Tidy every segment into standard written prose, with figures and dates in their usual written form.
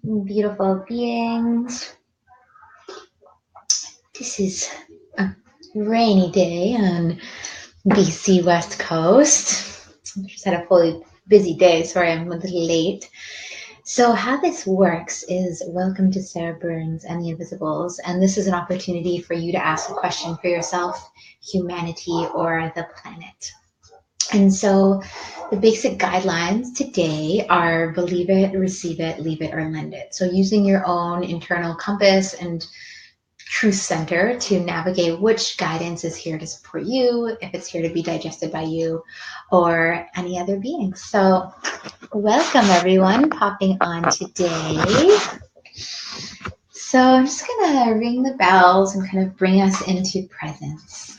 Beautiful beings. This is a rainy day on BC West Coast. Just had a fully busy day. Sorry, I'm a little late. So how this works is welcome to Sarah Burns and the Invisibles, and this is an opportunity for you to ask a question for yourself, humanity, or the planet. And so the basic guidelines today are believe it, receive it, leave it, or lend it. So using your own internal compass and truth center to navigate which guidance is here to support you, if it's here to be digested by you or any other beings. So welcome everyone popping on today. So I'm just gonna ring the bells and kind of bring us into presence.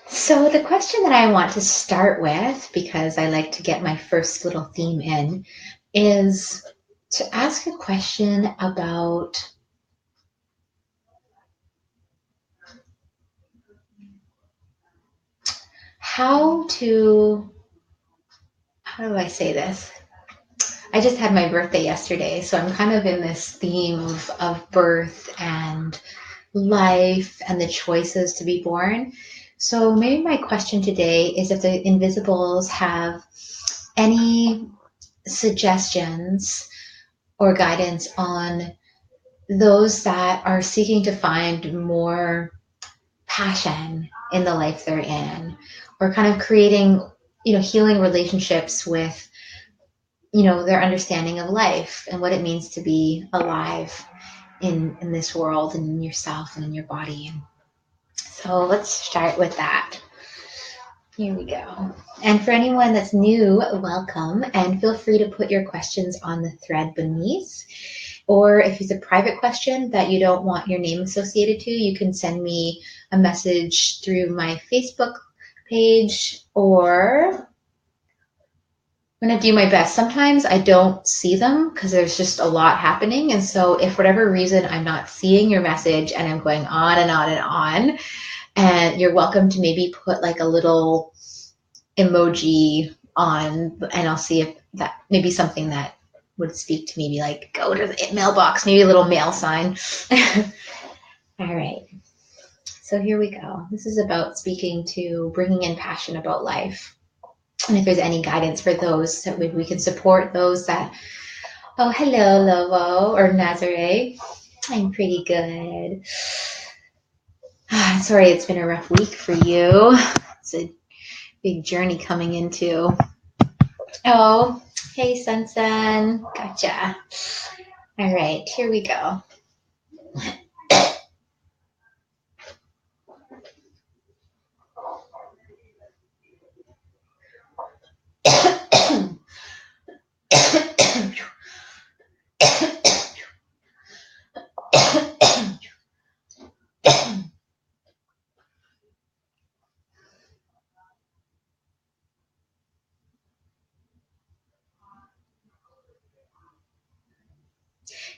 So the question that I want to start with, because I like to get my first little theme in, is to ask a question about how do I say this? I just had my birthday yesterday, so I'm kind of in this theme of birth and life and the choices to be born. So maybe my question today is if the Invisibles have any suggestions or guidance on those that are seeking to find more passion in the life they're in, or kind of creating, healing relationships with, their understanding of life and what it means to be alive in this world and in yourself and in your body. So let's start with that. Here we go. And for anyone that's new, welcome, and feel free to put your questions on the thread beneath. Or if it's a private question that you don't want your name associated to, you can send me a message through my Facebook page, or I'm going to do my best. Sometimes I don't see them because there's just a lot happening. And so if for whatever reason I'm not seeing your message and I'm going on and on and on, and you're welcome to maybe put like a little emoji on, and I'll see if that maybe something that would speak to me, like go to the mailbox, maybe a little mail sign. All right. So here we go. This is about speaking to bringing in passion about life. And if there's any guidance for those that we can support those that, oh, hello, Lovo or Nazare. I'm pretty good. Sorry, it's been a rough week for you. It's a big journey coming into. Oh, hey, Sun. Gotcha. All right, here we go.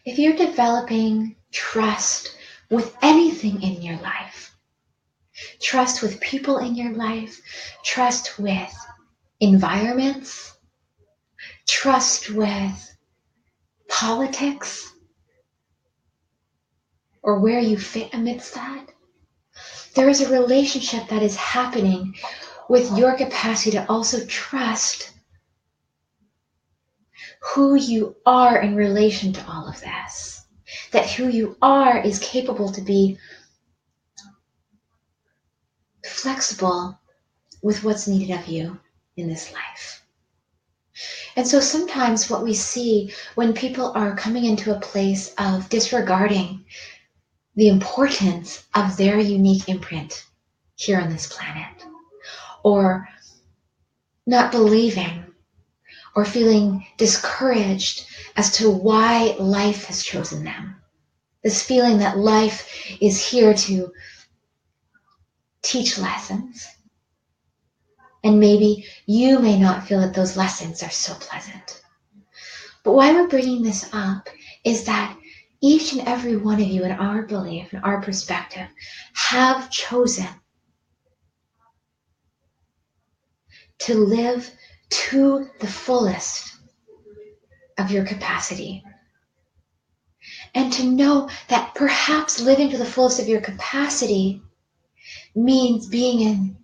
If you're developing trust with anything in your life, trust with people in your life, trust with environments, trust with politics, or where you fit amidst that, there is a relationship that is happening with your capacity to also trust who you are in relation to all of this. That who you are is capable to be flexible with what's needed of you in this life. And so sometimes what we see when people are coming into a place of disregarding the importance of their unique imprint here on this planet, or not believing or feeling discouraged as to why life has chosen them. This feeling that life is here to teach lessons. And maybe you may not feel that those lessons are so pleasant. But why we're bringing this up is that each and every one of you, in our belief, in our perspective, have chosen to live to the fullest of your capacity. And to know that perhaps living to the fullest of your capacity means being in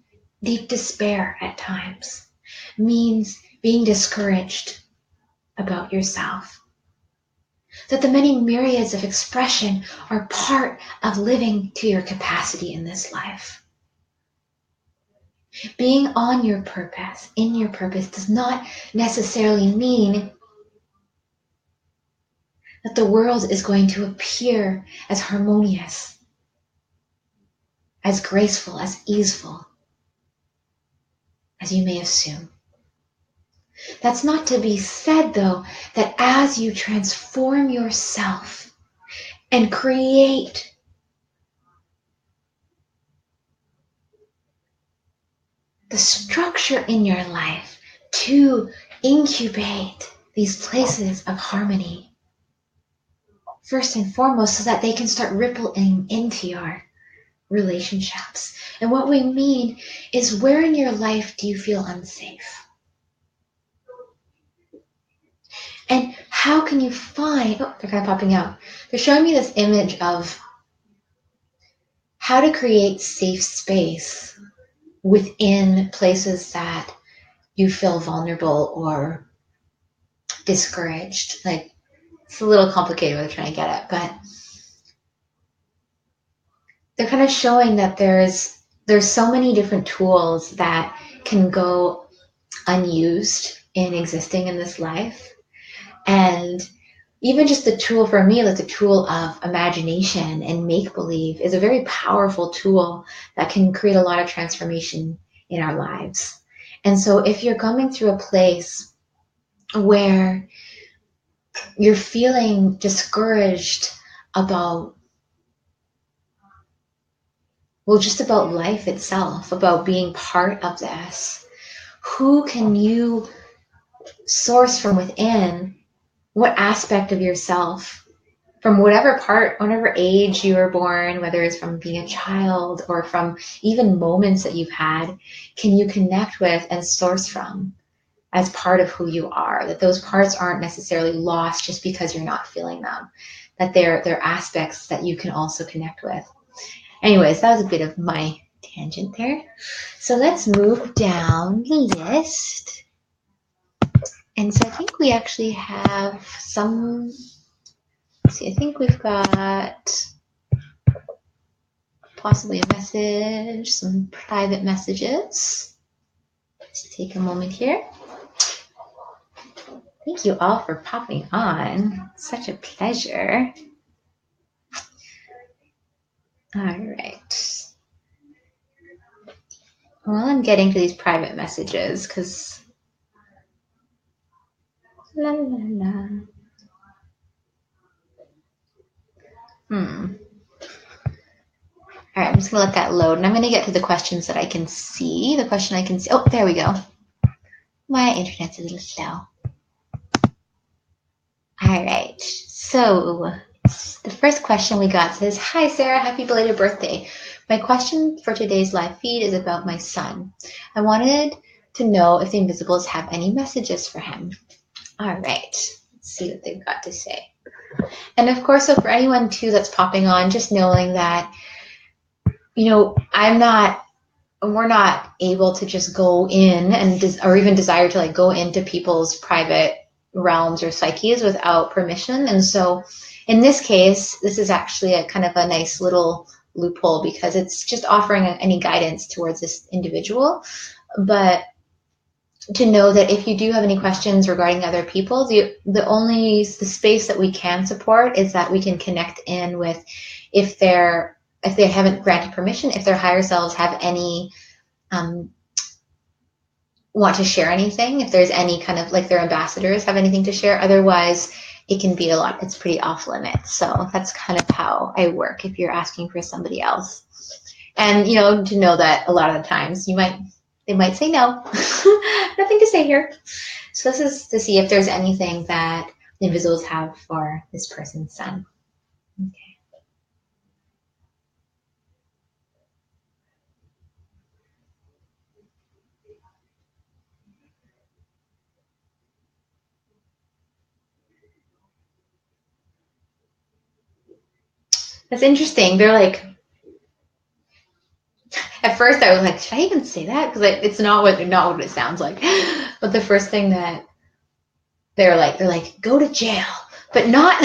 deep despair at times, means being discouraged about yourself. That the many myriads of expression are part of living to your capacity in this life. Being on your purpose, in your purpose, does not necessarily mean that the world is going to appear as harmonious, as graceful, as easeful as you may assume. That's not to be said, though, that as you transform yourself and create the structure in your life to incubate these places of harmony, first and foremost, so that they can start rippling into your relationships. And what we mean is, where in your life do you feel unsafe? And how can you find, oh, they're kind of popping out. They're showing me this image of how to create safe space within places that you feel vulnerable or discouraged. Like, it's a little complicated what they're trying to get at, but they're kind of showing that there's so many different tools that can go unused in existing in this life. And even just the tool for me, like the tool of imagination and make-believe, is a very powerful tool that can create a lot of transformation in our lives. And so if you're coming through a place where you're feeling discouraged about, well, just about life itself, about being part of this, who can you source from within? What aspect of yourself, from whatever part, whatever age you were born, whether it's from being a child or from even moments that you've had, can you connect with and source from as part of who you are? That those parts aren't necessarily lost just because you're not feeling them, that they're aspects that you can also connect with. Anyways, that was a bit of my tangent there. So let's move down the list. And so I think we actually have some, let's see, I think we've got possibly a message, some private messages. Let's take a moment here. Thank you all for popping on. Such a pleasure. All right. Well, I'm getting to these private messages because la la la. All right, I'm just gonna let that load, and I'm gonna get to the questions that I can see. The question I can see. Oh, there we go. My internet's a little slow. All right. So the first question we got says, "Hi Sarah, happy belated birthday. My question for today's live feed is about my son. I wanted to know if the Invisibles have any messages for him." All right. Let's see what they've got to say. And of course, so for anyone too that's popping on, just knowing that, you know, we're not able to just go in and or even desire to like go into people's private realms or psyches without permission. And so in this case, this is actually a kind of a nice little loophole because it's just offering any guidance towards this individual. But to know that if you do have any questions regarding other people, the space that we can support is that we can connect in with, if they haven't granted permission, if their higher selves have any want to share anything, if there's any kind of like their ambassadors have anything to share. Otherwise, it can be a lot. It's pretty off limits. So that's kind of how I work if you're asking for somebody else. And, you know, to know that a lot of the times they might say no, nothing to say here. So this is to see if there's anything that individuals have for this person's son. Okay. That's interesting. They're like, at first I was like, should I even say that? Because it's not what it sounds like. But the first thing that they're like, go to jail, but not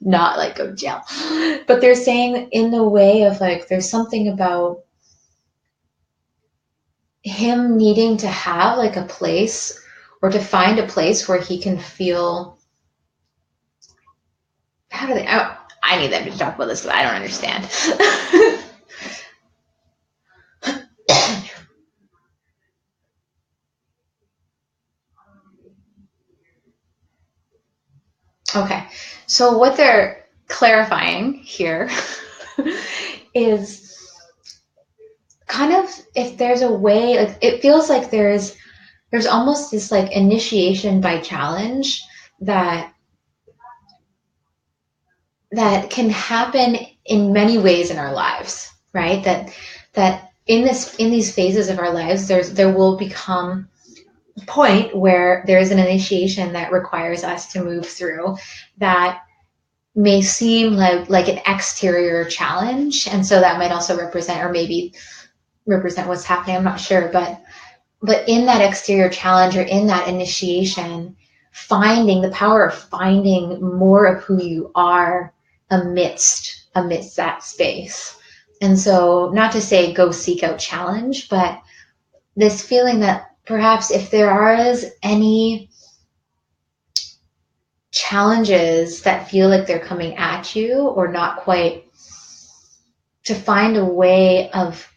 not like go to jail. But they're saying in the way of like, there's something about him needing to have like a place or to find a place where he can feel. How do they? I need them to talk about this because I don't understand. Okay, so what they're clarifying here is kind of if there's a way, like it feels like there's almost this like initiation by challenge that that can happen in many ways in our lives, right? That in these phases of our lives, there will become a point where there is an initiation that requires us to move through that may seem like an exterior challenge, and so that might also represent, or maybe represent what's happening. I'm not sure, but in that exterior challenge or in that initiation, finding the power of finding more of who you are amidst that space. And so, not to say go seek out challenge, but this feeling that perhaps if there is any challenges that feel like they're coming at you or not quite, to find a way of,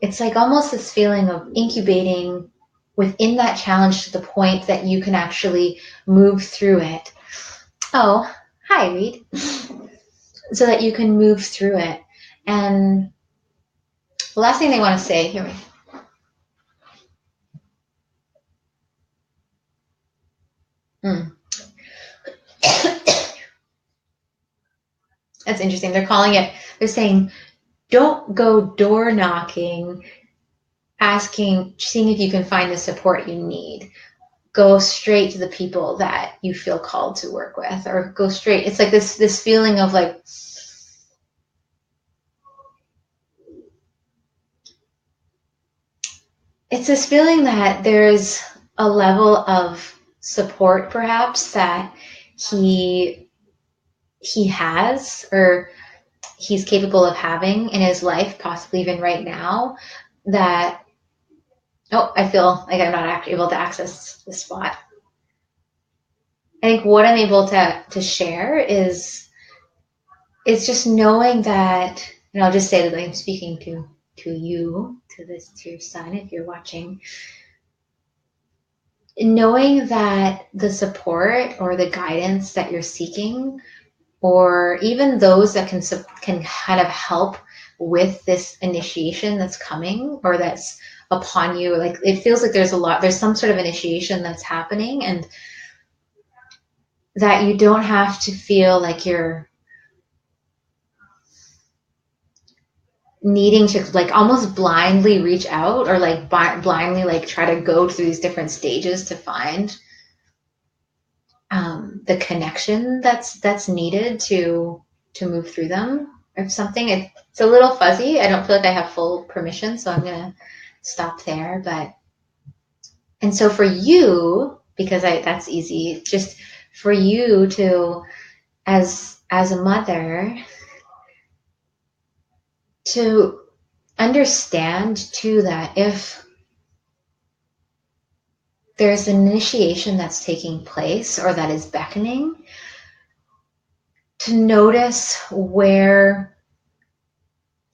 it's like almost this feeling of incubating within that challenge to the point that you can actually move through it. Oh, hi, Reed. So that you can move through it. And the last thing they want to say, hear me. Mm. That's interesting. They're saying, don't go door knocking, seeing if you can find the support you need. Go straight to the people that you feel called to work with, or go straight. It's like this feeling of like, it's this feeling that there's a level of support perhaps that he has, or he's capable of having in his life, possibly even right now, that, oh, I feel like I'm not able to access the spot. I think what I'm able to share is just knowing that, and I'll just say that I'm speaking to you, to your son, if you're watching, knowing that the support or the guidance that you're seeking, or even those that can kind of help with this initiation that's coming or that's upon you, like it feels like there's some sort of initiation that's happening, and that you don't have to feel like you're needing to like almost blindly reach out, or like blindly like try to go through these different stages to find the connection that's needed to move through them or something. It's a little fuzzy. I don't feel like I have full permission, so I'm gonna stop there. But and so for you, because that's easy, just for you to, as a mother, to understand too that if there's an initiation that's taking place or that is beckoning, to notice where,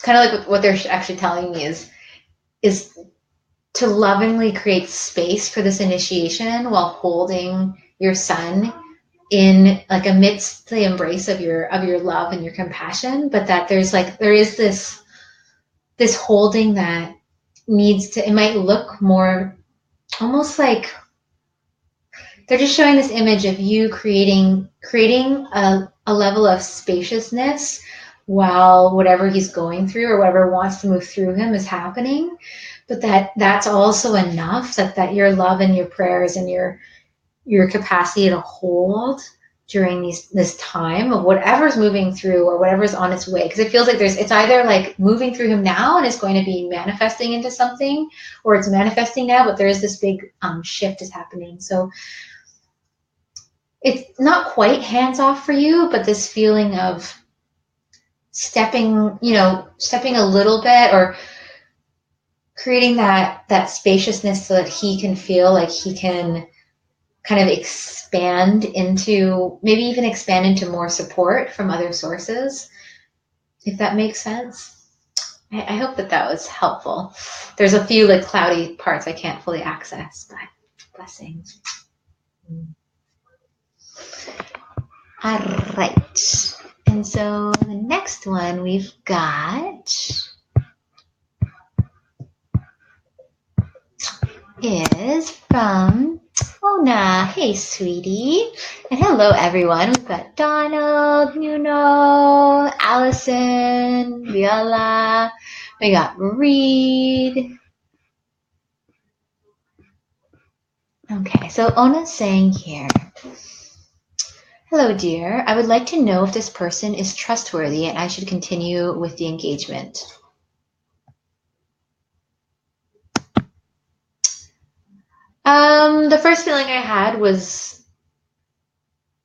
kind of like what they're actually telling me is to lovingly create space for this initiation while holding your son in like amidst the embrace of your love and your compassion, but that there is this holding that needs to, it might look more almost like they're just showing this image of you creating a level of spaciousness while whatever he's going through or whatever wants to move through him is happening. But that's also enough that your love and your prayers and your capacity to hold during this time of whatever's moving through or whatever's on its way, because it feels like it's either like moving through him now and it's going to be manifesting into something, or it's manifesting now, but there is this big shift is happening. So it's not quite hands off for you, but this feeling of stepping a little bit, or creating that spaciousness so that he can feel like he can kind of expand into more support from other sources, if that makes sense. I hope that was helpful. There's a few like cloudy parts I can't fully access, but blessings. All right. And so the next one we've got is from Ona. Hey, sweetie. And hello, everyone. We've got Donald, Nuno, Allison, Viola. We got Reed. Okay, so Ona's saying here, hello, dear. I would like to know if this person is trustworthy and I should continue with the engagement. The first feeling I had was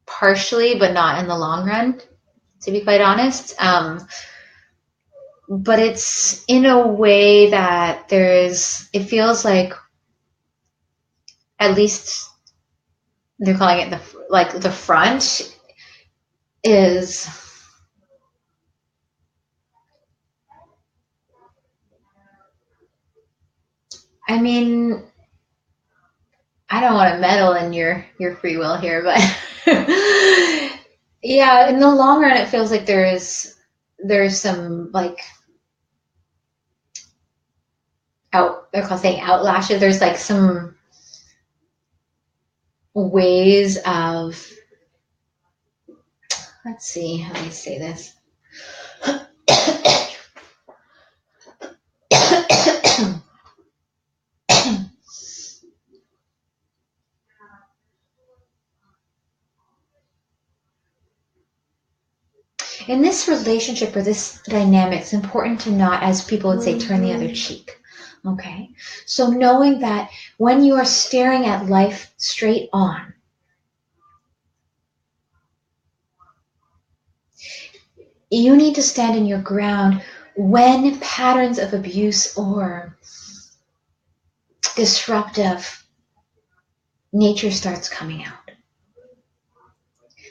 partially, but not in the long run, to be quite honest. But it's in a way that it feels like, at least they're calling it the front is, I mean, I don't want to meddle in your free will here, but yeah, in the long run, it feels like there's some like they're saying outlashes. There's like some ways of, let's see, how do I say this? In this relationship or this dynamic, it's important to not, as people would say, turn the other cheek. Okay? So knowing that when you are staring at life straight on, you need to stand in your ground when patterns of abuse or disruptive nature starts coming out.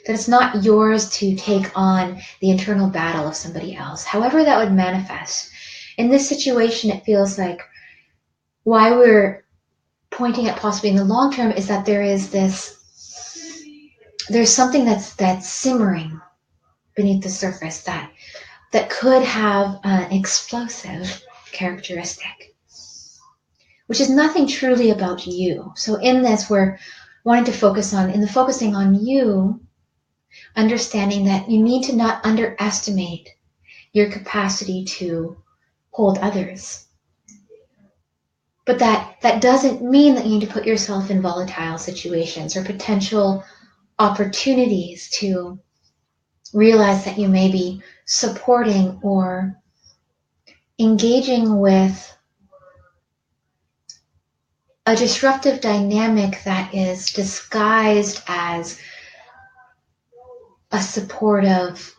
That it's not yours to take on the internal battle of somebody else, however that would manifest. In this situation, it feels like why we're pointing at possibly in the long term is that there's something that's simmering beneath the surface that could have an explosive characteristic, which is nothing truly about you. So in this, we're wanting to focusing on you, understanding that you need to not underestimate your capacity to hold others. But that doesn't mean that you need to put yourself in volatile situations or potential opportunities to realize that you may be supporting or engaging with a disruptive dynamic that is disguised as a support of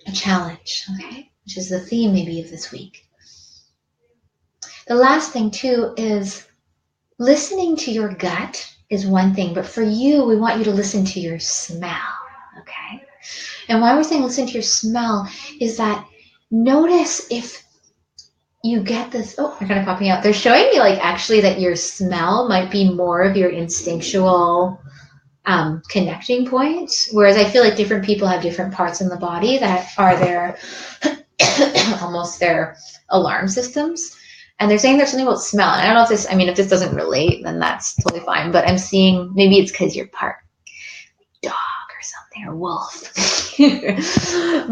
a challenge, okay? Which is the theme maybe of this week. The last thing too is listening to your gut is one thing, but for you, we want you to listen to your smell, okay? And why we're saying listen to your smell is that notice if you get this, they're kind of popping out. They're showing me like actually that your smell might be more of your instinctual connecting point, whereas I feel like different people have different parts in the body that are their almost their alarm systems. And they're saying there's something about smell. And I don't know if this, I mean, if this doesn't relate, then that's totally fine. But I'm seeing, maybe it's because you're part dog or something, or wolf.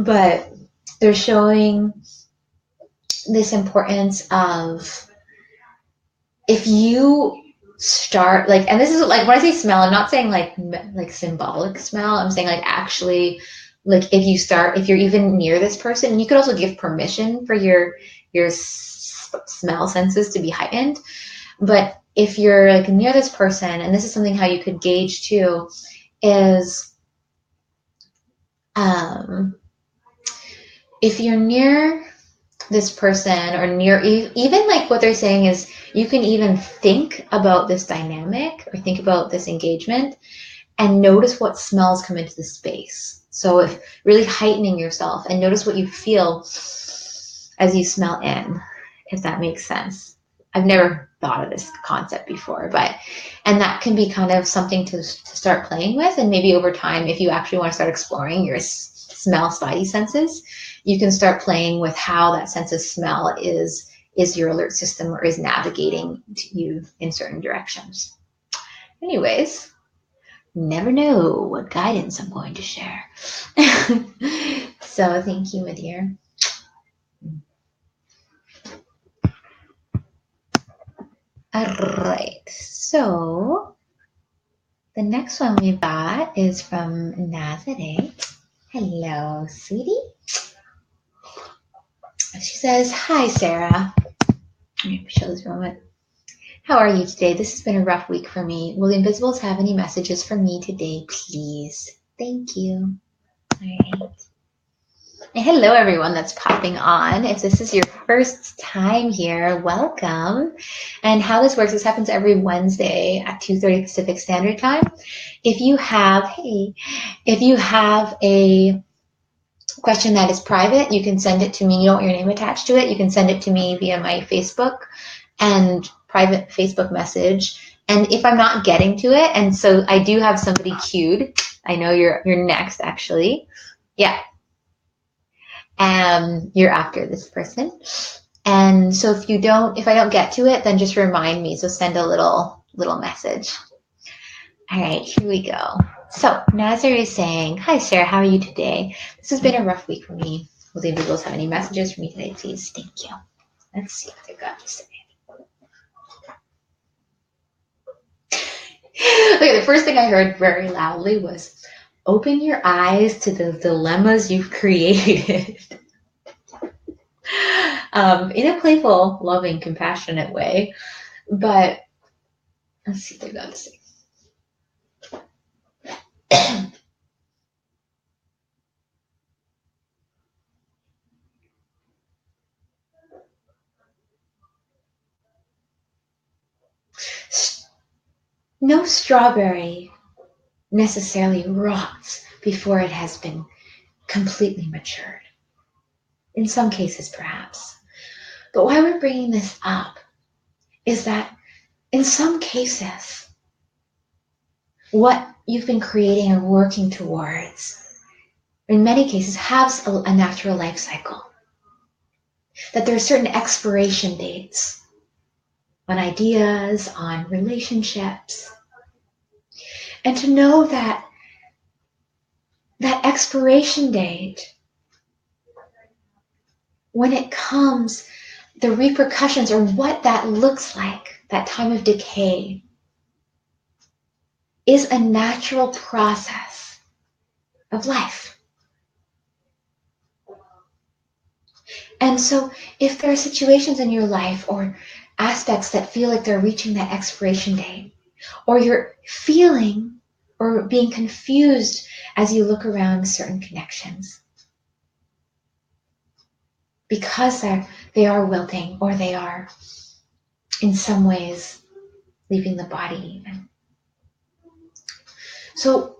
But they're showing this importance of, if you start like, and this is like, when I say smell, I'm not saying like symbolic smell. I'm saying like actually, like if you're even near this person, and you could also give permission for your smell senses to be heightened. But if you're like near this person, and this is something how you could gauge too, is if you're near this person, or near, even like what they're saying is, you can even think about this dynamic or think about this engagement and notice what smells come into the space. So if really heightening yourself, and notice what you feel as you smell in, if that makes sense. I've never thought of this concept before, and that can be kind of something to start playing with. And maybe over time, if you actually want to start exploring your smell spidey senses, you can start playing with how that sense of smell is your alert system, or is navigating you in certain directions. Anyways, never know what guidance I'm going to share. So thank you, my dear. All right, so the next one we've got is from Nazareth. Hello, sweetie. She says, hi, Sarah. Let me show this moment. How are you today? This has been a rough week for me. Will the Invisibles have any messages for me today, please? Thank you. All right. And hello, everyone that's popping on. If this is your first time here, welcome. And how this works, this happens every Wednesday at 2:30 Pacific Standard Time. If you have a question that is private, you can send it to me. You don't want your name attached to it. You can send it to me via my Facebook and private Facebook message. And if I'm not getting to it, and so I do have somebody queued. I know you're next, actually. Yeah. You're after this person. And so if I don't get to it, then just remind me. So send a little message. All right, here we go. So Nazar is saying, hi, Sarah, how are you today? This has been a rough week for me. Will the individuals have any messages for me today, please? Thank you. Let's see what they've got to say. Okay, the first thing I heard very loudly was, open your eyes to the dilemmas you've created. In a playful, loving, compassionate way. But let's see what they've got to say. No strawberry necessarily rots before it has been completely matured. In some cases, perhaps. But why we're bringing this up is that in some cases, what you've been creating or working towards, in many cases, has a natural life cycle. That there are certain expiration dates on ideas, on relationships. And to know that that expiration date, when it comes, the repercussions, or what that looks like, that time of decay, is a natural process of life. And so if there are situations in your life or aspects that feel like they're reaching that expiration date, or you're feeling or being confused as you look around certain connections, because they are wilting, or they are in some ways leaving the body even. So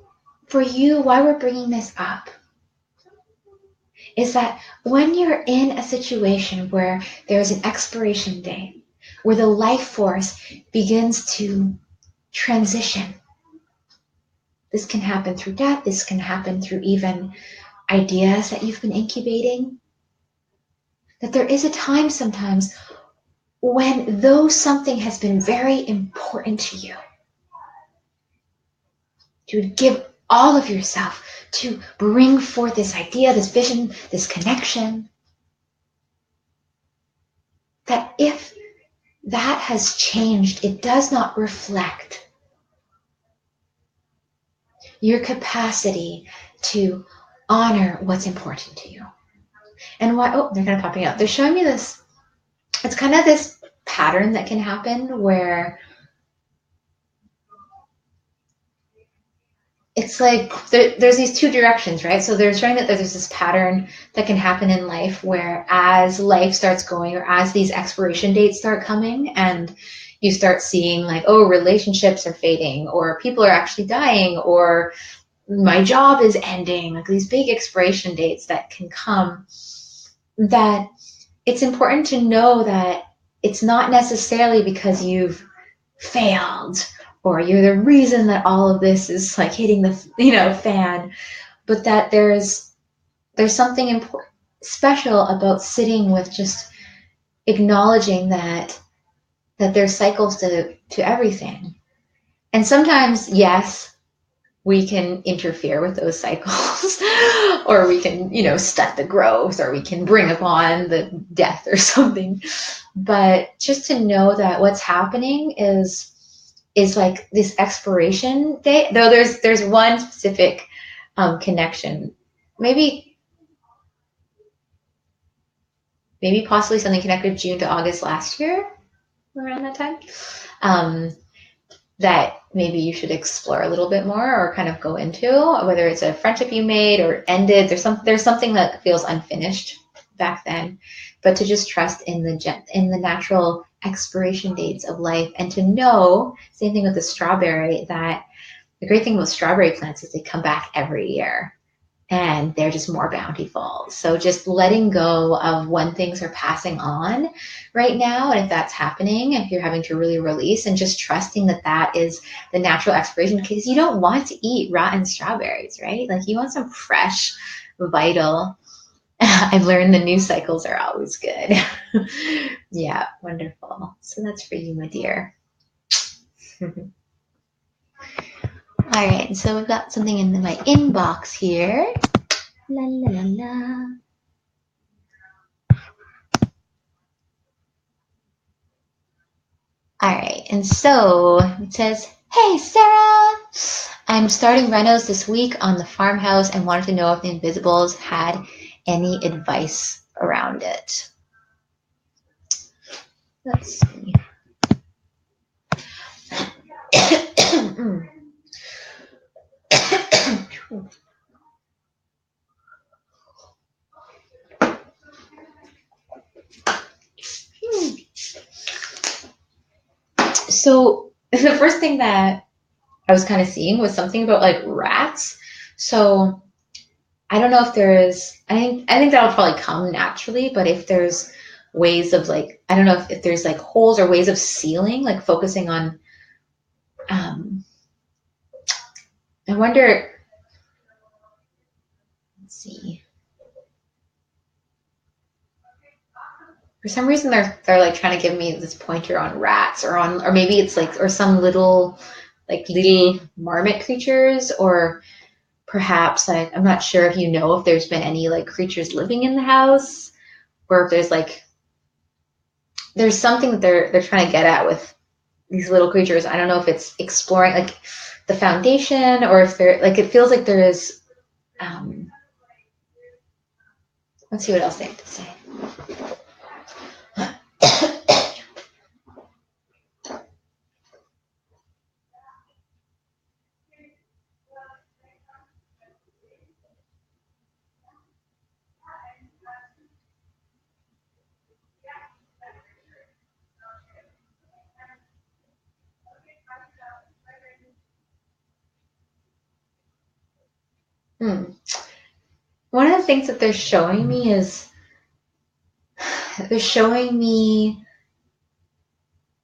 for you, why we're bringing this up is that when you're in a situation where there's an expiration date, where the life force begins to transition, this can happen through death, this can happen through even ideas that you've been incubating, that there is a time sometimes when though something has been very important to you would give all of yourself to bring forth this idea, this vision, this connection, that if that has changed, it does not reflect your capacity to honor what's important to you. And why, oh, they're kind of popping out. They're showing me this, it's kind of this pattern that can happen where it's like there's these two directions, right? So they're showing that there's this pattern that can happen in life where as life starts going or as these expiration dates start coming and you start seeing like, oh, relationships are fading or people are actually dying or my job is ending, like these big expiration dates that can come, that it's important to know that it's not necessarily because you've failed or you're the reason that all of this is like hitting the fan, but that there's something important, special about sitting with just acknowledging that there's cycles to everything. And sometimes, yes, we can interfere with those cycles or we can, stunt the growth or we can bring upon the death or something. But just to know that what's happening is like this expiration date, though there's one specific connection, maybe possibly something connected June to August last year, around that time, that maybe you should explore a little bit more or kind of go into, whether it's a friendship you made or ended. There's something that feels unfinished back then, but to just trust in the natural expiration dates of life, and to know, same thing with the strawberry, that the great thing about strawberry plants is they come back every year and they're just more bountiful. So just letting go of when things are passing on right now, and if that's happening, if you're having to really release, and just trusting that that is the natural expiration, because you don't want to eat rotten strawberries, right? Like you want some fresh, vital. I've learned the news cycles are always good. Yeah, wonderful. So that's for you, my dear. All right, so we've got something in my inbox here. La la la la. All right, and so it says, "Hey Sarah, I'm starting renos this week on the farmhouse and wanted to know if the Invisibles had any advice around it." Let's see. So the first thing that I was kind of seeing was something about like rats. So I don't know if there is. I think that'll probably come naturally, but if there's ways of like, I don't know if there's like holes or ways of sealing, like focusing on. I wonder. Let's see. For some reason, they're like trying to give me this pointer on rats or maybe it's like or some little marmot creatures, or perhaps like I'm not sure if if there's been any like creatures living in the house, or if there's something that they're trying to get at with these little creatures. I don't know if it's exploring like the foundation, or if they're like, it feels like there is. Um, let's see what else they have to say. One of the things that they're showing me is they're showing me.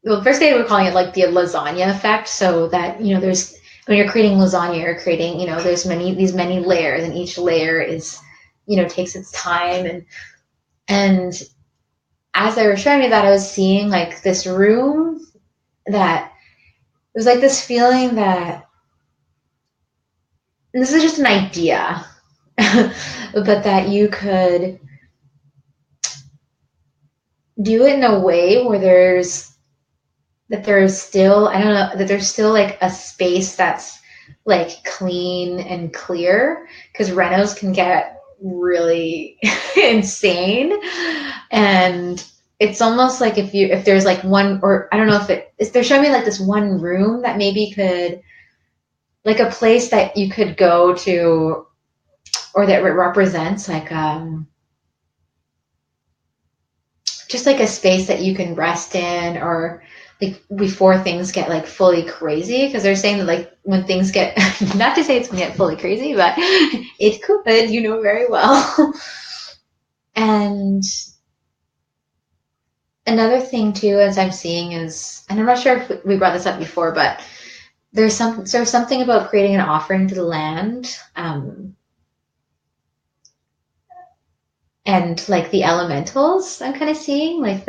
Well, first they were calling it like the lasagna effect. So that there's when you're creating lasagna, you're creating there's many layers, and each layer is takes its time, and as they were showing me that, I was seeing like this room that it was like this feeling that this is just an idea, but that you could do it in a way where there's still, I don't know, that there's still like a space that's like clean and clear, because renos can get really insane. And it's almost like if there's like one, or I don't know if they're showing me like this one room that maybe could, like a place that you could go to, or that represents like just like a space that you can rest in, or like before things get like fully crazy, because they're saying that like when things get not to say it's gonna get fully crazy, but it could, very well. And another thing too, as I'm seeing, is, and I'm not sure if we brought this up before, but there's something about creating an offering to the land, and like the elementals. I'm kind of seeing like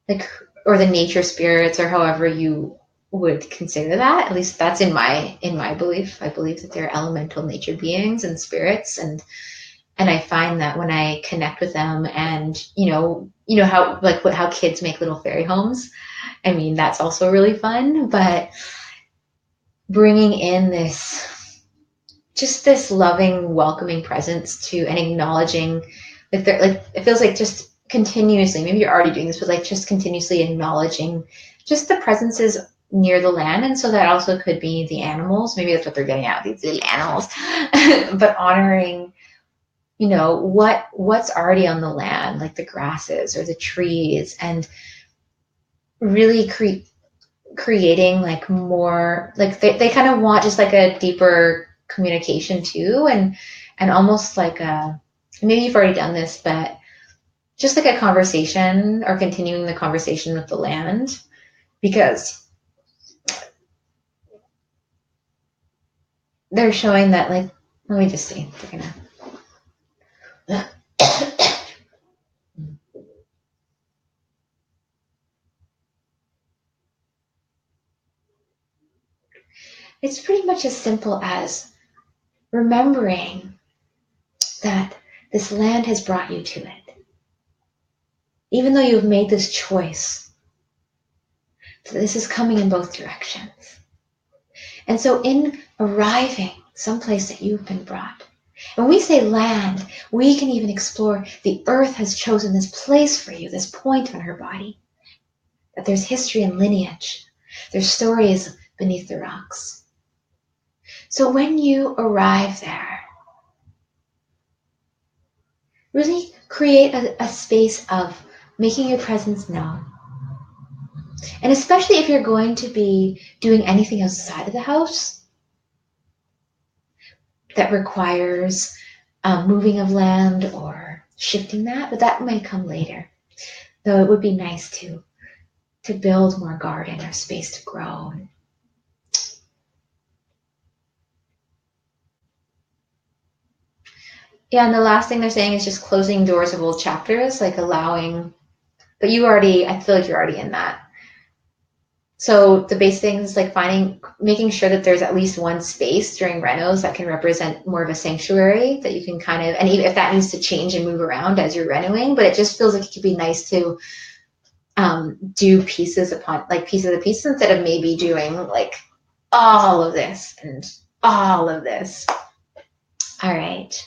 like or the nature spirits, or however you would consider that. At least that's in my belief. I believe that they're elemental nature beings and spirits, and I find that when I connect with them, and how like how kids make little fairy homes. I mean, that's also really fun, but bringing in this loving, welcoming presence to, and acknowledging that they're like, it feels like just continuously, maybe you're already doing this, but like just continuously acknowledging just the presences near the land. And so that also could be the animals. Maybe that's what they're getting at, these little animals, but honoring, what's already on the land, like the grasses or the trees, and really creating like more, like they kind of want just like a deeper communication too, and almost like maybe you've already done this, but just like a conversation, or continuing the conversation with the land, because they're showing that, like, let me just see, they're gonna it's pretty much as simple as remembering that this land has brought you to it, even though you've made this choice. So this is coming in both directions. And so in arriving someplace that you've been brought, when we say land, we can even explore the earth has chosen this place for you, this point on her body, that there's history and lineage. There's stories beneath the rocks. So when you arrive there, really create a space of making your presence known. And especially if you're going to be doing anything outside of the house that requires moving of land or shifting that, but that might come later. Though it would be nice to build more garden or space to grow. Yeah, and the last thing they're saying is just closing doors of old chapters, like allowing, but I feel like you're already in that. So the base thing is like making sure that there's at least one space during renos that can represent more of a sanctuary that you can kind of, and even if that needs to change and move around as you're renoing, but it just feels like it could be nice to do pieces upon like pieces of pieces, instead of maybe doing like all of this and all of this. All right.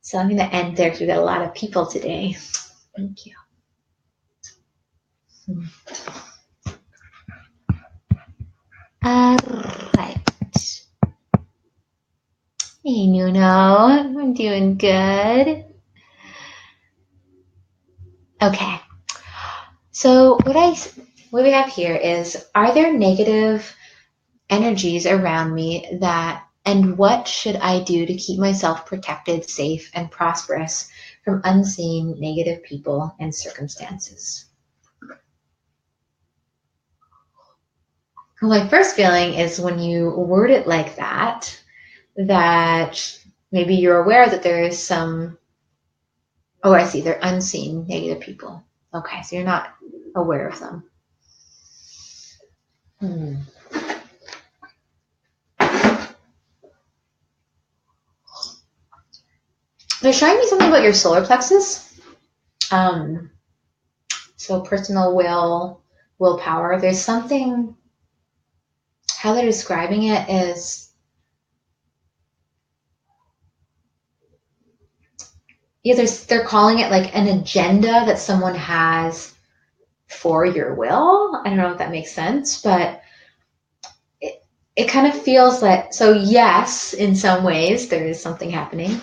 So I'm going to end there because we've got a lot of people today. Thank you. All right. Hey, Nuno. I'm doing good. Okay. So what we have here is, are there negative energies around me and what should I do to keep myself protected, safe, and prosperous from unseen negative people and circumstances? Well, my first feeling is, when you word it like that maybe you're aware that there is some Oh, I see. They're unseen negative people. Okay, so you're not aware of them. Hmm. They're showing me something about your solar plexus. Um, so personal willpower. There's something, how they're describing it is, yeah, they're calling it like an agenda that someone has for your will. I don't know if that makes sense, but it kind of feels like, so yes, in some ways there is something happening.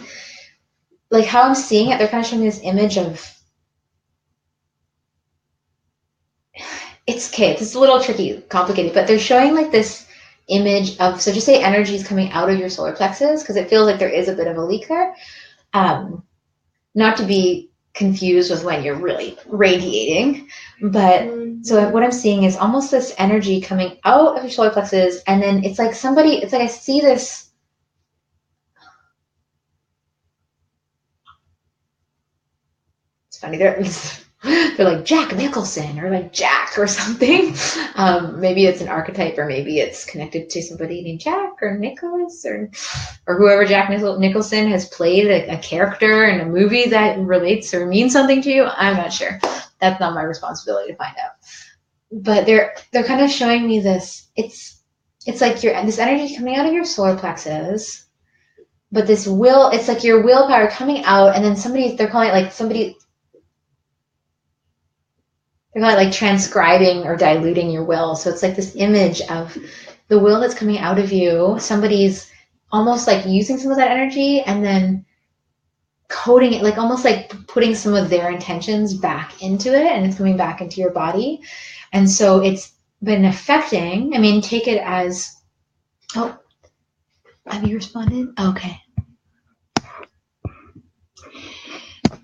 Like how I'm seeing it, they're kind of showing me this image of, it's okay, it's a little tricky, complicated, but they're showing like this image of, so just say energy is coming out of your solar plexus, because it feels like there is a bit of a leak there. Not to be confused with when you're really radiating, but so what I'm seeing is almost this energy coming out of your solar plexus, and then it's like somebody, it's like I see this. It's funny, they're like Jack Nicholson or like Jack or something. Maybe it's an archetype, or maybe it's connected to somebody named Jack or Nicholas or whoever Jack Nicholson has played a character in a movie that relates or means something to you. I'm not sure. That's not my responsibility to find out. But they're kind of showing me this. It's like this energy coming out of your solar plexus, but this will. It's like your willpower coming out, and then they're calling it like somebody. They're not like transcribing or diluting your will. So it's like this image of the will that's coming out of you. Somebody's almost like using some of that energy and then coding it, like almost like putting some of their intentions back into it, and it's coming back into your body. And so it's been affecting, I mean, take it as, oh, have you responded? Okay.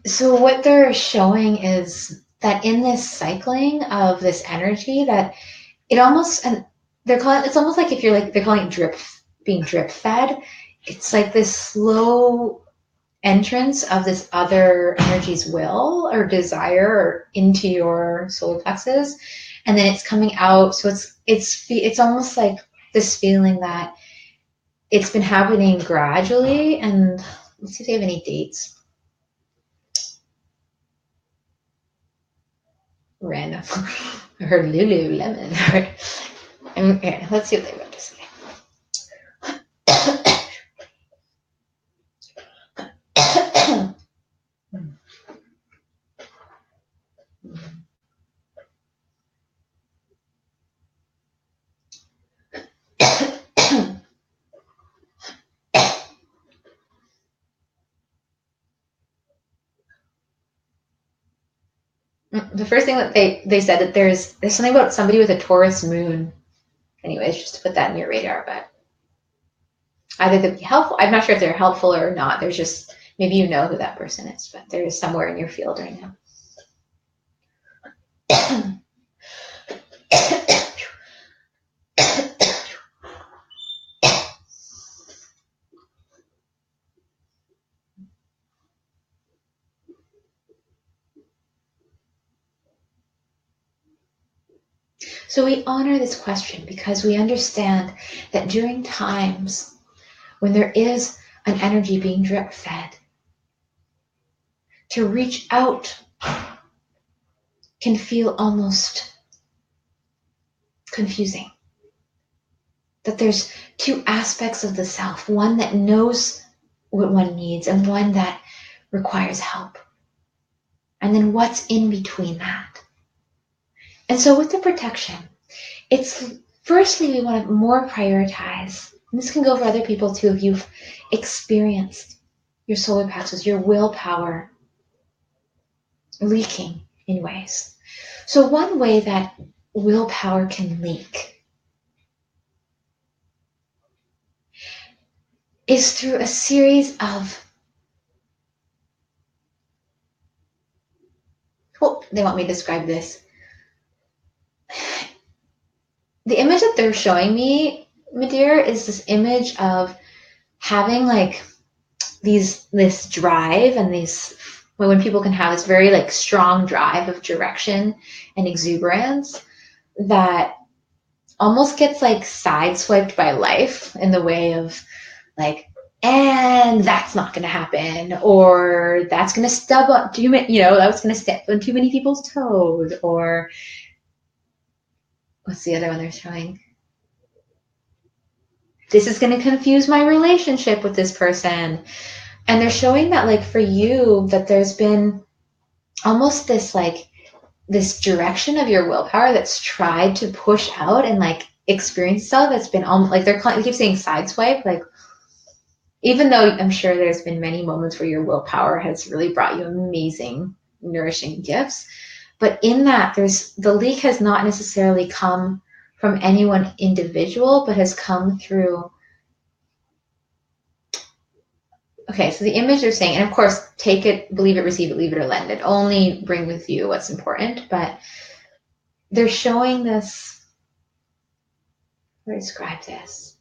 So what they're showing is that in this cycling of this energy, that it almost, and they're calling it's almost like if you're like, they're calling it being drip fed. It's like this slow entrance of this other energy's will or desire into your solar plexus, and then it's coming out. So it's almost like this feeling that it's been happening gradually. And let's see if they have any dates. Random. I heard Lululemon. Okay, let's see what they wrote to say. The first thing that they said that there's something about somebody with a Taurus moon. Anyways, just to put that in your radar, but either they'd be helpful. I'm not sure if they're helpful or not. There's just, maybe you know who that person is, but they're somewhere in your field right now. So we honor this question because we understand that during times when there is an energy being drip fed, to reach out can feel almost confusing. That there's two aspects of the self, one that knows what one needs and one that requires help. And then what's in between that? And so with the protection, it's firstly, we want to more prioritize, and this can go for other people too, if you've experienced your solar plexus, your willpower leaking in ways. So one way that willpower can leak is through a series of, well, they want me to describe this. The image that they're showing me, Madeira, is this image of having like this drive and these when people can have this very like strong drive of direction and exuberance that almost gets like sideswiped by life in the way of like, and that's not going to happen, or that's going to stub up too many, that was going to step on too many people's toes, or what's the other one they're showing? This is going to confuse my relationship with this person. And they're showing that like for you, that there's been almost this like this direction of your willpower that's tried to push out and like experience stuff that's been like they keep saying sideswipe, like even though I'm sure there's been many moments where your willpower has really brought you amazing nourishing gifts, but in that the leak has not necessarily come from anyone individual, but has come through. Okay, so the image they're saying, and of course, take it, believe it, receive it, leave it, or lend it. Only bring with you what's important, but they're showing this. How do I describe this?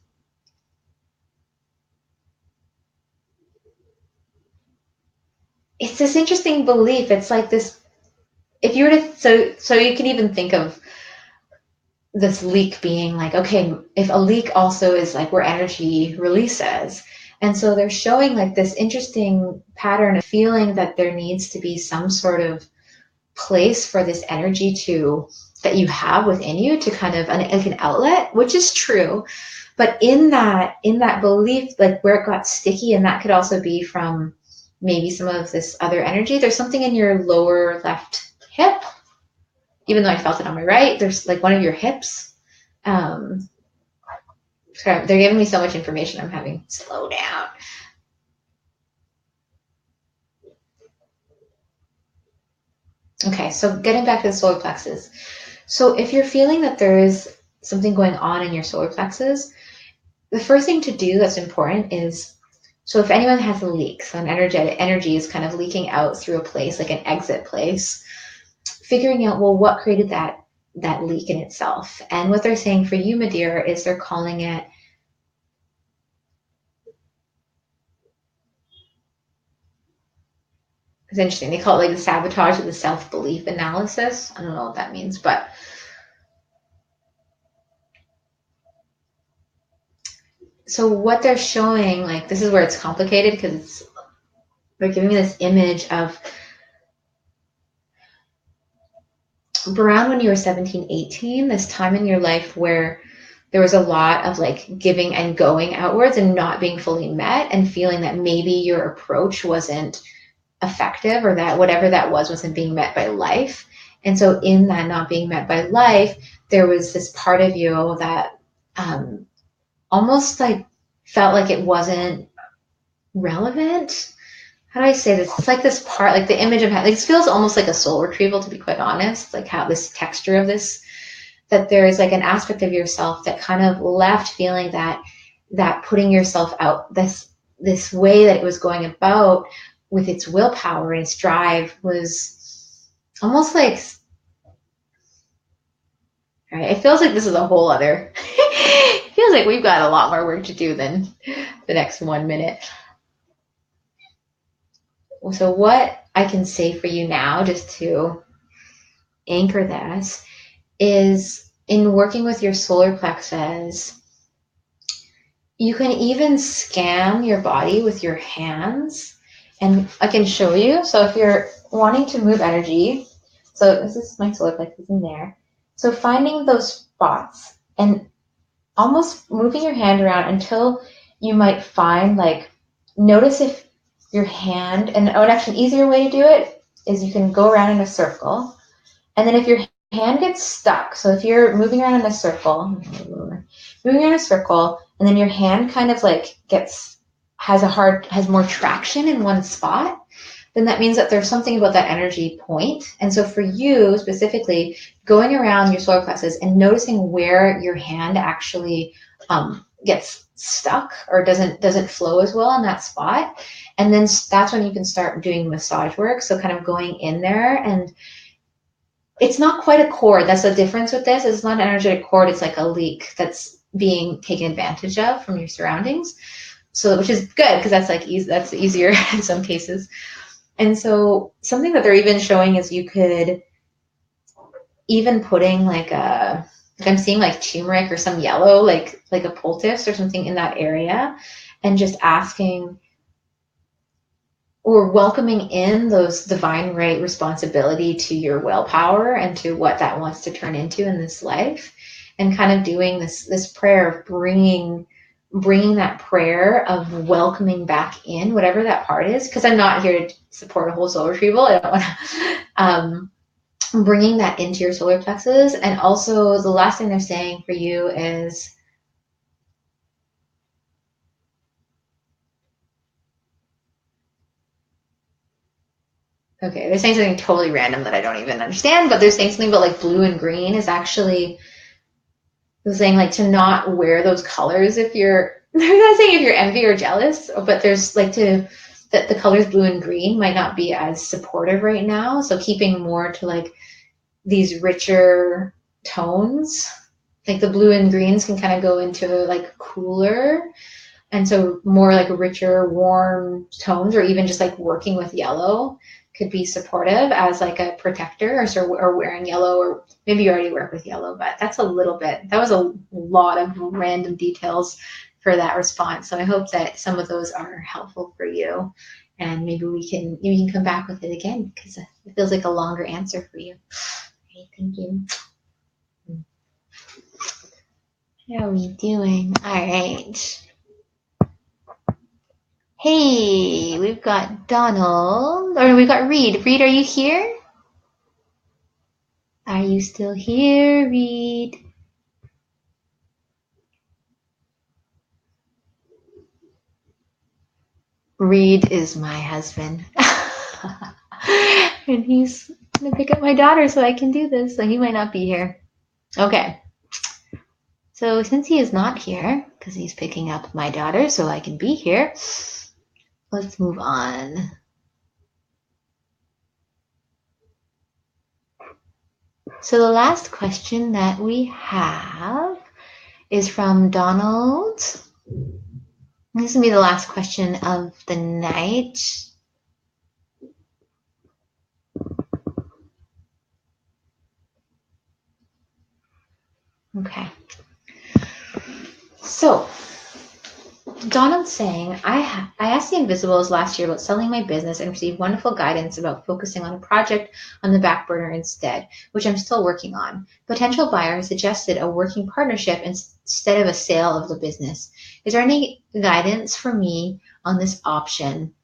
It's this interesting belief. It's like this. If you were to, so you can even think of this leak being like, okay, if a leak also is like where energy releases. And so they're showing like this interesting pattern of feeling that there needs to be some sort of place for this energy that you have within you to kind of like an outlet, which is true. But in that belief, like where it got sticky, and that could also be from maybe some of this other energy, there's something in your lower left hip, even though I felt it on my right, there's like one of your hips. Sorry, they're giving me so much information, I'm having to slow down. Okay, so getting back to the solar plexus. So if you're feeling that there is something going on in your solar plexus, the first thing to do that's important is, so if anyone has a leak, so an energy is kind of leaking out through a place, like an exit place, figuring out, well, what created that leak in itself. And what they're saying for you, Madeira, is they're calling it, it's interesting, they call it like the sabotage of the self-belief analysis. I don't know what that means, but so what they're showing, like this is where it's complicated because they're giving me this image of around when you were 17, 18, this time in your life where there was a lot of like giving and going outwards and not being fully met, and feeling that maybe your approach wasn't effective, or that whatever that wasn't being met by life. And so in that not being met by life, there was this part of you that almost like felt like it wasn't relevant. How do I say this? It's like this part, like the image of like, this feels almost like a soul retrieval, to be quite honest, like how this texture of this, that there is like an aspect of yourself that kind of left feeling that putting yourself out, this way that it was going about with its willpower and its drive was almost like, all right, it feels like this is a whole other, it feels like we've got a lot more work to do than the next 1 minute. So what I can say for you now, just to anchor this, is in working with your solar plexus, you can even scan your body with your hands, and I can show you. So if you're wanting to move energy, so this is my solar plexus in there. So finding those spots and almost moving your hand around until you might find, like, notice if your hand, and actually an easier way to do it is you can go around in a circle, and then if your hand gets stuck, so if you're moving around in a circle, and then your hand kind of like has more traction in one spot, then that means that there's something about that energy point. And so for you specifically, going around your solar plexus and noticing where your hand actually gets stuck or doesn't flow as well in that spot, and then that's when you can start doing massage work. So kind of going in there, and it's not quite a cord. That's the difference with this. It's not an energetic cord. It's like a leak that's being taken advantage of from your surroundings. So, which is good because that's like that's easier in some cases. And so something that they're even showing is you could even putting like I'm seeing like turmeric or some yellow, like a poultice or something in that area, and just asking or welcoming in those divine right responsibility to your willpower and to what that wants to turn into in this life, and kind of doing this prayer of bringing that prayer of welcoming back in whatever that part is, because I'm not here to support a whole soul retrieval. I don't want to bringing that into your solar plexus. And also the last thing they're saying for you is okay, they're saying something totally random that I don't even understand, but they're saying something about like blue and green is actually, they're saying like to not wear those colors if you're, they're not saying if you're envy or jealous, but there's like to, that the colors blue and green might not be as supportive right now. So keeping more to like these richer tones, like the blue and greens can kind of go into like cooler. And so more like richer, warm tones, or even just like working with yellow could be supportive as like a protector, or wearing yellow, or maybe you already work with yellow, but that's a little bit, that was a lot of random details for that response. So I hope that some of those are helpful for you. And maybe you can come back with it again because it feels like a longer answer for you. Okay, thank you. How are we doing? All right. Hey, we've got Donald, or we've got Reed. Reed, are you here? Are you still here, Reed? Reed is my husband. And he's going to pick up my daughter so I can do this, so he might not be here. Okay. So since he is not here, because he's picking up my daughter so I can be here, let's move on. So the last question that we have is from Donald. This will be the last question of the night. Okay. So, Donald's saying, I asked the Invisibles last year about selling my business and received wonderful guidance about focusing on a project on the back burner instead, which I'm still working on. Potential buyer suggested a working partnership instead of a sale of the business. Is there any guidance for me on this option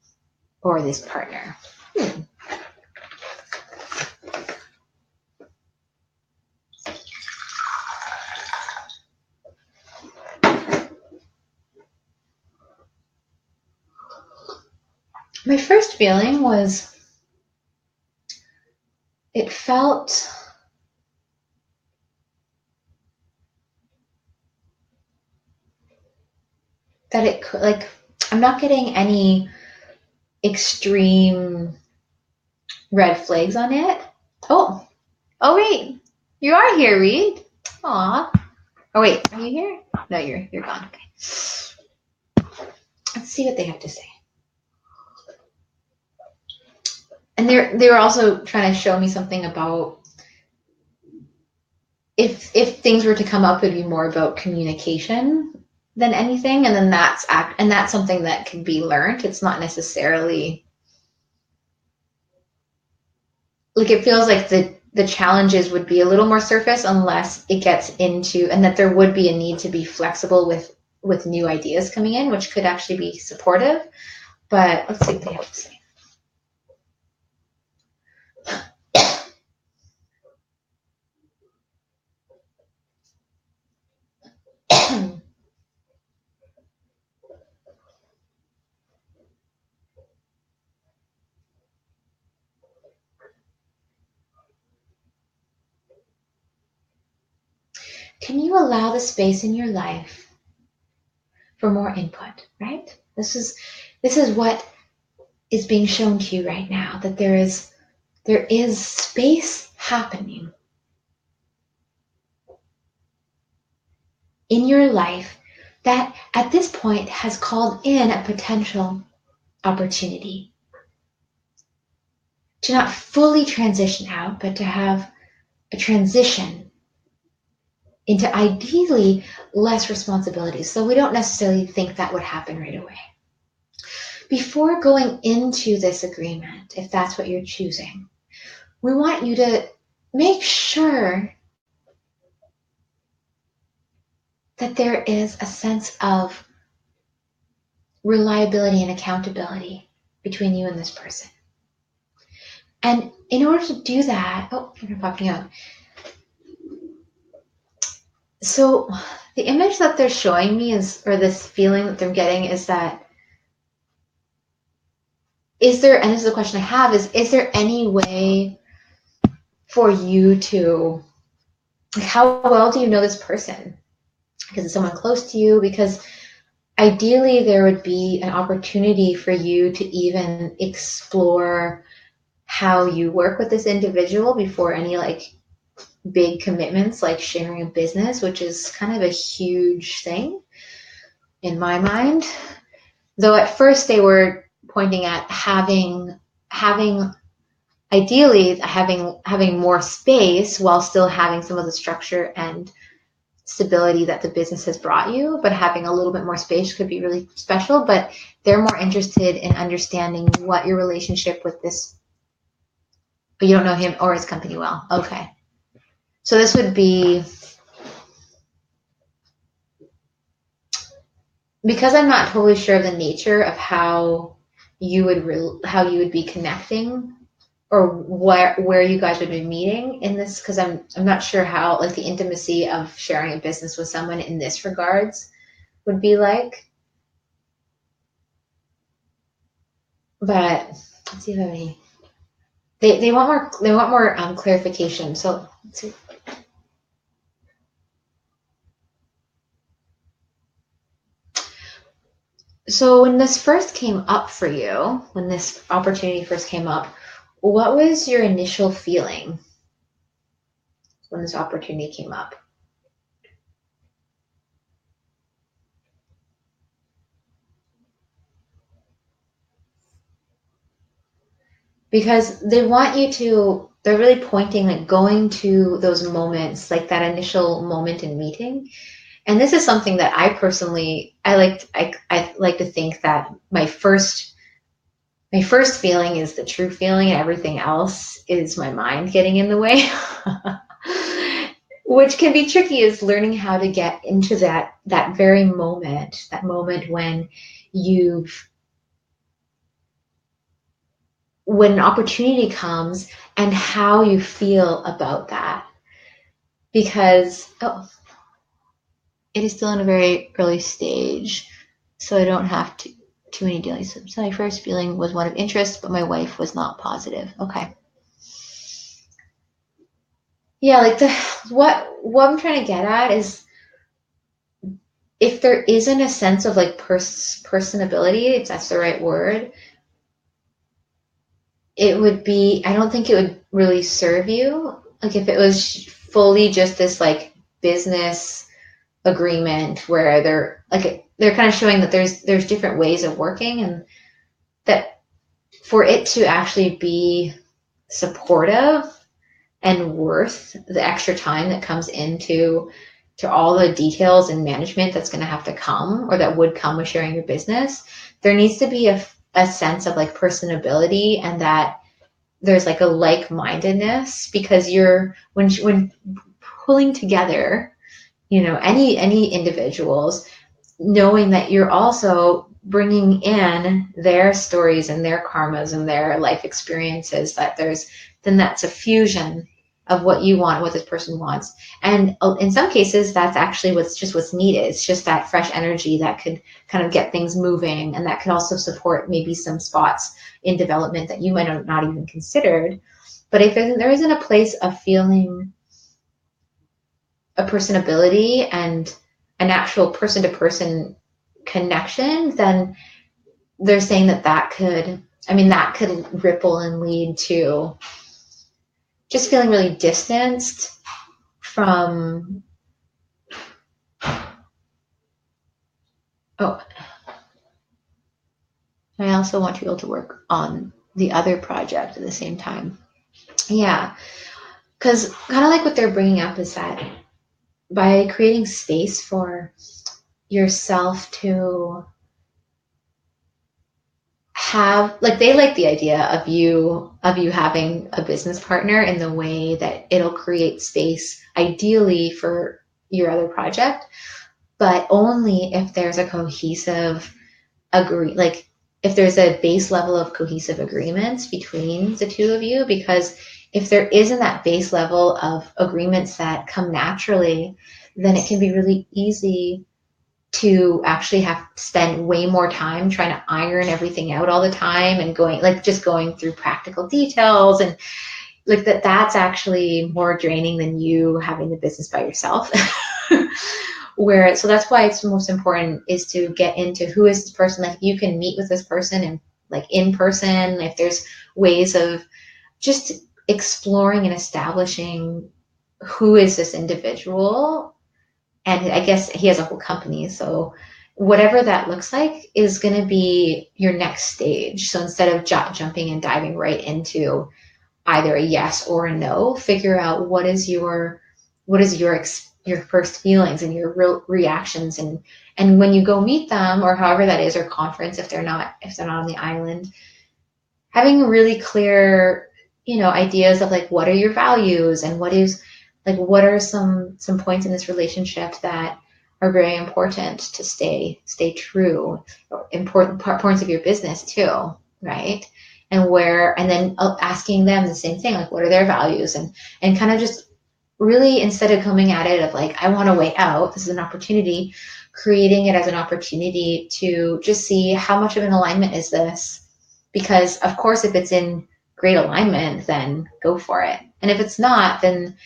or this partner? My first feeling was it felt that it could, like, I'm not getting any extreme red flags on it. Oh, oh wait, you are here, Reed. Aw. Oh wait, are you here? No, you're gone. Okay. Let's see what they have to say. And they were also trying to show me something about if things were to come up, it'd be more about communication than anything, and then that's something that can be learned. It's not necessarily like, it feels like the challenges would be a little more surface unless it gets into, and that there would be a need to be flexible with new ideas coming in, which could actually be supportive. But let's see what they have to say. Can you allow the space in your life for more input, right? This is what is being shown to you right now, that there is space happening in your life that at this point has called in a potential opportunity. to not fully transition out, but to have a transition into ideally less responsibilities. So we don't necessarily think that would happen right away. Before going into this agreement, if that's what you're choosing, we want you to make sure that there is a sense of reliability and accountability between you and this person. And in order to do that, you're popping out. So the image that they're showing me is, or this feeling that they're getting is that, is there, and this is the question I have, is there any way for you to, like, how well do you know this person? Because it's someone close to you, because ideally there would be an opportunity for you to even explore how you work with this individual before any like big commitments like sharing a business, which is kind of a huge thing in my mind. Though at first they were pointing at having ideally having more space while still having some of the structure and stability that the business has brought you, but having a little bit more space could be really special. But they're more interested in understanding what your relationship with this, but you don't know him or his company well. Okay. So this would be, because I'm not totally sure of the nature of how you would be connecting, or where you guys would be meeting in this, because I'm not sure how, like, the intimacy of sharing a business with someone in this regards would be like. But let's see if I have any. They want more clarification. So let's see. So when this first came up for you, when this opportunity first came up, what was your initial feeling when this opportunity came up? Because they're really pointing, like, going to those moments, like that initial moment in meeting. And this is something that I personally, I like to think that my first feeling is the true feeling, and everything else is my mind getting in the way. Which can be tricky, is learning how to get into that very moment, that moment when an opportunity comes, and how you feel about that. Because it is still in a very early stage, so I don't have too many dealings. So my first feeling was one of interest, but my wife was not positive. Okay. Yeah, like what I'm trying to get at is, if there isn't a sense of like personability, if that's the right word, it would be, I don't think it would really serve you. Like, if it was fully just this like business agreement where they're kind of showing that there's different ways of working, and that for it to actually be supportive and worth the extra time that comes into all the details and management that's going to have to come, or that would come with sharing your business, there needs to be a sense of like personability, and that there's like a like-mindedness, because when pulling together, any individuals, knowing that you're also bringing in their stories and their karmas and their life experiences, then that's a fusion of what you want, what this person wants. And in some cases, that's actually what's needed. It's just that fresh energy that could kind of get things moving, and that could also support maybe some spots in development that you might have not even considered. But if there isn't a place of feeling a personability and an actual person-to-person connection, then they're saying that could ripple and lead to just feeling really distanced from. I also want you to be able to work on the other project at the same time. Yeah, because kind of like what they're bringing up is that by creating space for yourself to have, like, they like the idea of you having a business partner in the way that it'll create space ideally for your other project, but only if there's a cohesive agree, like if there's a base level of cohesive agreements between the two of you. Because if there isn't that base level of agreements that come naturally, then it can be really easy to actually have spend way more time trying to iron everything out all the time and going, like, just going through practical details, and like that's actually more draining than you having the business by yourself. Where, so that's why it's most important is to get into who is this person. Like, you can meet with this person and like in person, if there's ways of just exploring and establishing who is this individual. And I guess he has a whole company, so whatever that looks like is going to be your next stage. So instead of jumping and diving right into either a yes or a no, figure out what is your first feelings and your real reactions, and when you go meet them, or however that is, or conference, if they're not on the island, having really clear, ideas of like what are your values, and what are some points in this relationship that are very important to stay true, or important points of your business too, right? And then asking them the same thing, like what are their values, and kind of just really, instead of coming at it of like, I want a way out, this is an opportunity, creating it as an opportunity to just see how much of an alignment is this. Because of course, if it's in great alignment, then go for it. And if it's not, then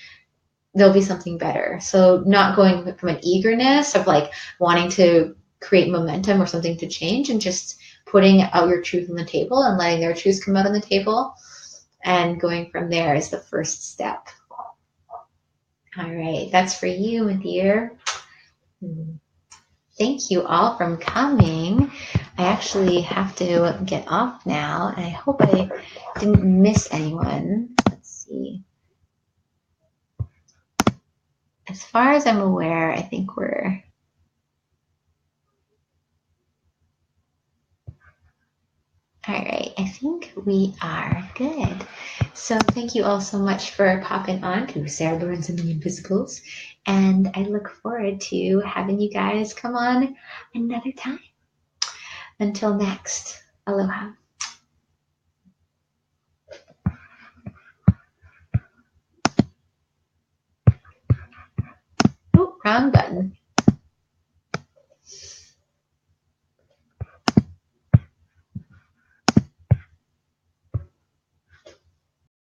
there'll be something better. So not going from an eagerness of like wanting to create momentum or something to change, and just putting out your truth on the table and letting their truths come out on the table, and going from there is the first step. All right, that's for you, my dear. Thank you all for coming. I actually have to get off now, and I hope I didn't miss anyone. Let's see. As far as I'm aware, I think we're all right. I think we are good. So thank you all so much for popping on to Sarah Burns and the Invisibles. And I look forward to having you guys come on another time. Until next, aloha. Oh, wrong button.